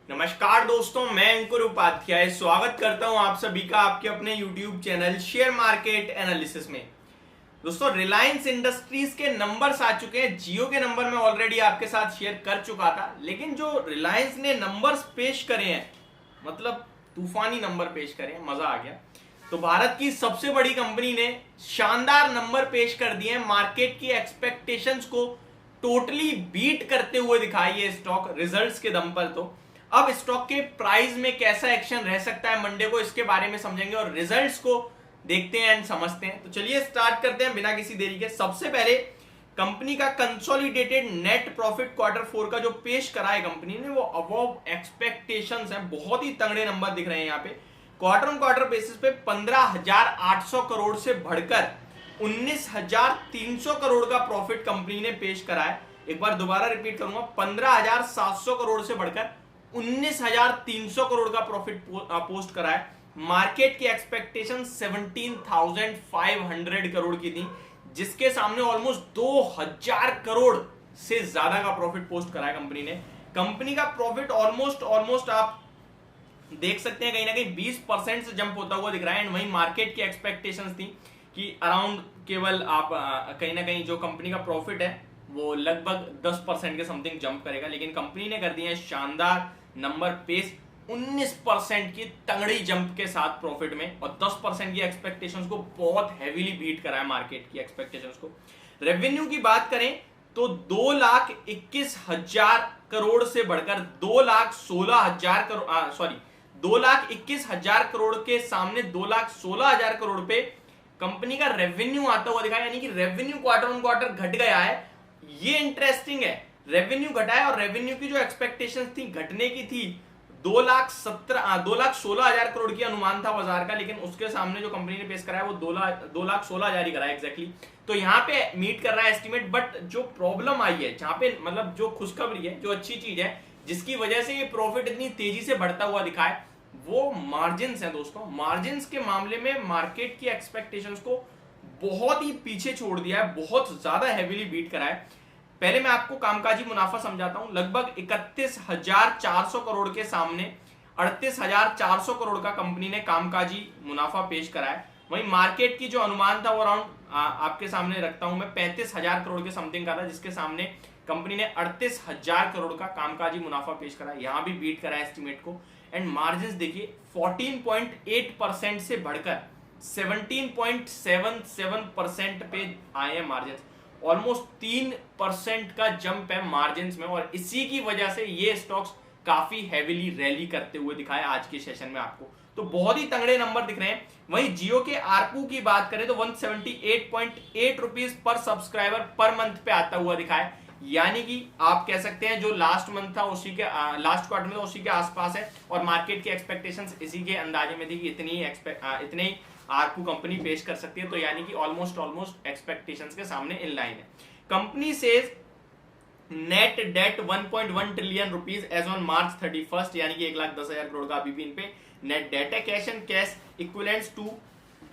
नमस्कार दोस्तों, मैं अंकुर उपाध्याय स्वागत करता हूं आप सभी का आपके अपने YouTube channel share market analysis में। दोस्तों, रिलायंस इंडस्ट्रीज के नंबर्स आ चुके हैं। जियो के नंबर मैं ऑलरेडी आपके साथ शेयर कर चुका था, लेकिन जो रिलायंस ने नंबर्स पेश करे हैं, मतलब तूफानी नंबर पेश करे हैं, मजा आ गया। तो भारत की सबसे बड़ी कंपनी ने शानदार नंबर पेश कर दिए हैं, मार्केट की एक्सपेक्टेशंस को टोटली बीट करते हुए दिखाई है स्टॉक रिजल्ट्स के दम पर। तो अब स्टॉक के प्राइस में कैसा एक्शन रह सकता है मंडे को, इसके बारे में समझेंगे और रिजल्ट्स को देखते हैं एंड समझते हैं। तो चलिए स्टार्ट करते हैं बिना किसी देरी के। सबसे पहले कंपनी का कंसोलिडेटेड नेट प्रॉफिट क्वार्टर 4 का जो पेश करा है कंपनी ने, वो अबव एक्सपेक्टेशंस है। बहुत ही तगड़े नंबर दिख रहे हैं यहाँ पे। क्वार्टर ऑन क्वार्टर बेसिस पे 15,800 करोड़ से बढ़कर 19,300 करोड़ का प्रॉफिट कंपनी ने पेश करा है। एक बार दोबारा रिपीट करूंगा, 15,700 करोड़ से बढ़कर 19,300 करोड़ का प्रॉफिट पोस्ट करा है। मार्केट की एक्सपेक्टेशन 17,500 करोड़ की थी, जिसके सामने ऑलमोस्ट 2,000 करोड़ से ज्यादा का प्रॉफिट पोस्ट करा है कंपनी ने। कंपनी का प्रॉफिट ऑलमोस्ट आप देख सकते हैं कहीं ना कहीं 20% से जंप होता हुआ दिख रहा है। एंड वहीं मार्केट की एक्सपेक्टेशंस थी कि अराउंड केवल आप कहीं ना कहीं जो कंपनी का प्रॉफिट है वो लगभग 10% के समथिंग जंप करेगा, लेकिन कंपनी ने कर दिया है शानदार नंबर पेश 19% की तगड़ी जंप के साथ प्रॉफिट में, और 10% की एक्सपेक्टेशंस को बहुत हेवीली बीट करा है मार्केट की एक्सपेक्टेशंस को। रेवेन्यू की बात करें तो 2,21,000 करोड़ से बढ़कर 2,16,000 करोड़, सॉरी 2,21,000 करोड़ के सामने 2,16,000 करोड़ पे कंपनी का रेवेन्यू आता हुआ दिखा, यानी कि रेवेन्यू क्वार्टर ऑन क्वार्टर घट गया है। ये इंटरेस्टिंग है, रेवेन्यू घटा है और रेवेन्यू की जो एक्सपेक्टेशंस थी घटने की थी 2,16,000 करोड़ की अनुमान था बाजार का, लेकिन उसके सामने जो कंपनी ने पेश करा है वो 2,16,000 ही करा है एग्जैक्टली। तो यहाँ पे मीट कर रहा है एस्टिमेट। बट जो प्रॉब्लम आई है, जहां पे मतलब जो खुशखबरी है, जो अच्छी चीज है, जिसकी वजह से ये प्रॉफिट इतनी तेजी से बढ़ता हुआ दिखा है, वो मार्जिन्स है दोस्तों। मार्जिन्स के मामले में मार्केट की एक्सपेक्टेशंस को बहुत ही पीछे छोड़ दिया है, बहुत ज्यादा हेवीली बीट करा है। पहले मैं आपको कामकाजी मुनाफा समझाता हूं। लगभग 31,400 करोड़ के सामने 38,400 करोड़ का कंपनी ने कामकाजी मुनाफा पेश करा है। वहीं मार्केट की जो अनुमान था वो अराउंड आपके सामने रखता हूं मैं 35,000 करोड़ के समथिंग का था, जिसके सामने कंपनी ने 38,000 करोड़ का कामकाजी मुनाफा पेश करा है। यहां भी बीट करा है एस्टिमेट को। एंड मार्जिन देखिए 14.8% से बढ़कर 17.77% पे आए हैं मार्जिन। ऑलमोस्ट 3% का जंप है मार्जिन में, और इसी की वजह से ये स्टॉक्स काफी हेवीली रैली करते हुए दिखाए आज के सेशन में आपको। तो बहुत ही तगड़े नंबर दिख रहे हैं। वहीं जियो के आरपू की बात करें तो 178.8 rupees per subscriber per month पे आता हुआ दिखा है, यानी कि आप कह सकते हैं जो लास्ट मंथ था उसी के लास्ट क्वार्टर में था उसी के आसपास है, और मार्केट की एक्सपेक्टेशंस इसी के अंदाजे में थी कि इतने ही आरपू कंपनी पेश कर सकती है। तो यानी कि ऑलमोस्ट एक्सपेक्टेशंस के सामने इन लाइन है। Company says net debt 1.1 trillion rupees as on March 31, यानी कि 1,10,000 करोड़ का अभी भी इन पे नेट डेट है। Cash and cash equivalents to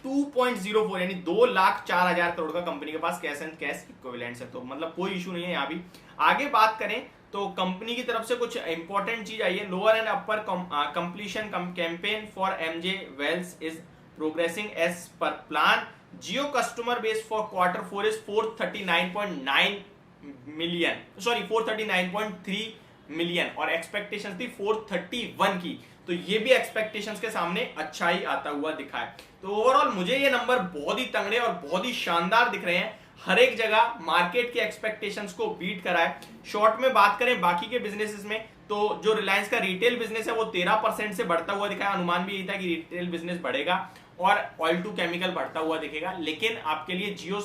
2.04, यानी 2,04,000 करोड़ का कंपनी के पास कैश एंड कैश इक्विवेलेंट्स है। तो मतलब कोई इशू नहीं है यहाँ भी। आगे बात करें तो कंपनी की तरफ से कुछ इंपॉर्टेंट चीज आई है। Lower and upper completion campaign for MJ wells is progressing as per plan. Jio customer base for quarter 4 is 439.3 million, और एक्सपेक्टेशन थी 431 की। तो ये भी एक्सपेक्टेशंस के सामने अच्छा ही आता हुआ दिखा है। तो ओवरऑल मुझे ये नंबर बहुत ही तगड़े और बहुत ही शानदार दिख रहे हैं। हर एक जगह मार्केट के एक्सपेक्टेशंस को बीट करा है। शॉर्ट में बात करें बाकी के बिजनेसेस में, तो जो रिलायंस का रिटेल बिजनेस है वो 13% से बढ़ता हुआ दिखा है। अनुमान भी यही था कि रिटेल बिजनेस बढ़ेगा और ऑयल टू केमिकल बढ़ता हुआ दिखेगा, लेकिन आपके लिए जियो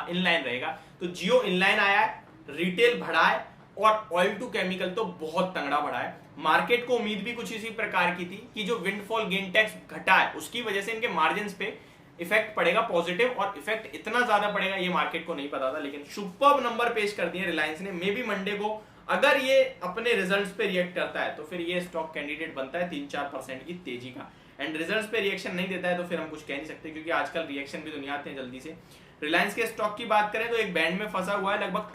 इनलाइन रहेगा। तो जियो इनलाइन आया है, रिटेल बढ़ा है, और ऑयल टू केमिकल तो बहुत तगड़ा बढ़ा है। मार्केट को उम्मीद भी कुछ इसी प्रकार की थी कि जो विंडफॉल गेन टैक्स घटा है उसकी वजह से इनके मार्जिन पे इफेक्ट पड़ेगा पॉजिटिव, और इफेक्ट इतना ज्यादा पड़ेगा ये मार्केट को नहीं पता था। लेकिन सुपर्ब नंबर पेश कर दिए रिलायंस ने। मे बी मंडे को अगर ये अपने रिजल्ट्स पे रिएक्ट करता है तो फिर ये स्टॉक कैंडिडेट बनता है 3-4% की तेजी का। एंड रिजल्ट्स पे रिएक्शन नहीं देता है तो फिर हम कुछ कह नहीं सकते, क्योंकि आजकल रिएक्शन भी दुनिया आते हैं जल्दी से। रिलायंस के स्टॉक की बात करें तो एक बैंड में फंसा हुआ है, लगभग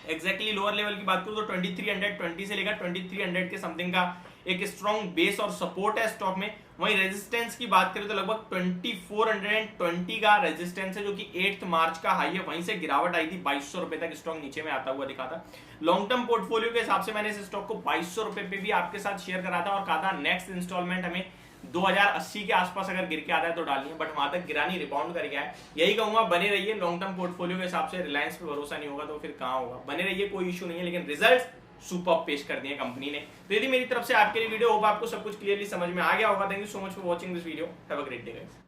एग्जैक्टली लोअर लेवल की बात करूं तो 2320 से लेकर 2300 के समथिंग का एक स्ट्रॉन्ग बेस और सपोर्ट है स्टॉक में। वहीं रेजिस्टेंस की बात करें तो लगभग 2420 का रेजिस्टेंस है, जो कि 8 मार्च का हाई है। वहीं से गिरावट आई थी 2200 रुपए तक, स्टॉक नीचे में आता हुआ दिखा था। लॉन्ग टर्म पोर्टफोलियो के हिसाब से मैंने इस स्टॉक को 2200 रुपए पे भी आपके साथ शेयर करा था और कहा था नेक्स्ट इंस्टॉलमेंट हमें 2080 के आसपास अगर गिर के आता है तो डालनी है, बट वहां तक गिरा नहीं, रिबाउंड कर गया है। यही कहूंगा, बने रहिए लॉन्ग टर्म पोर्टफोलियो के हिसाब से। रिलायंस पे भरोसा नहीं होगा तो फिर कहां होगा, बने रहिए, कोई इशू नहीं है। लेकिन रिजल्ट सुपर पेश कर दिए कंपनी ने। तो यदि मेरी तरफ से आपके लिए वीडियो होगा, आपको सब कुछ क्लियरली समझ में आ गया होगा। Thank you so much for watching this video. Have a great day guys.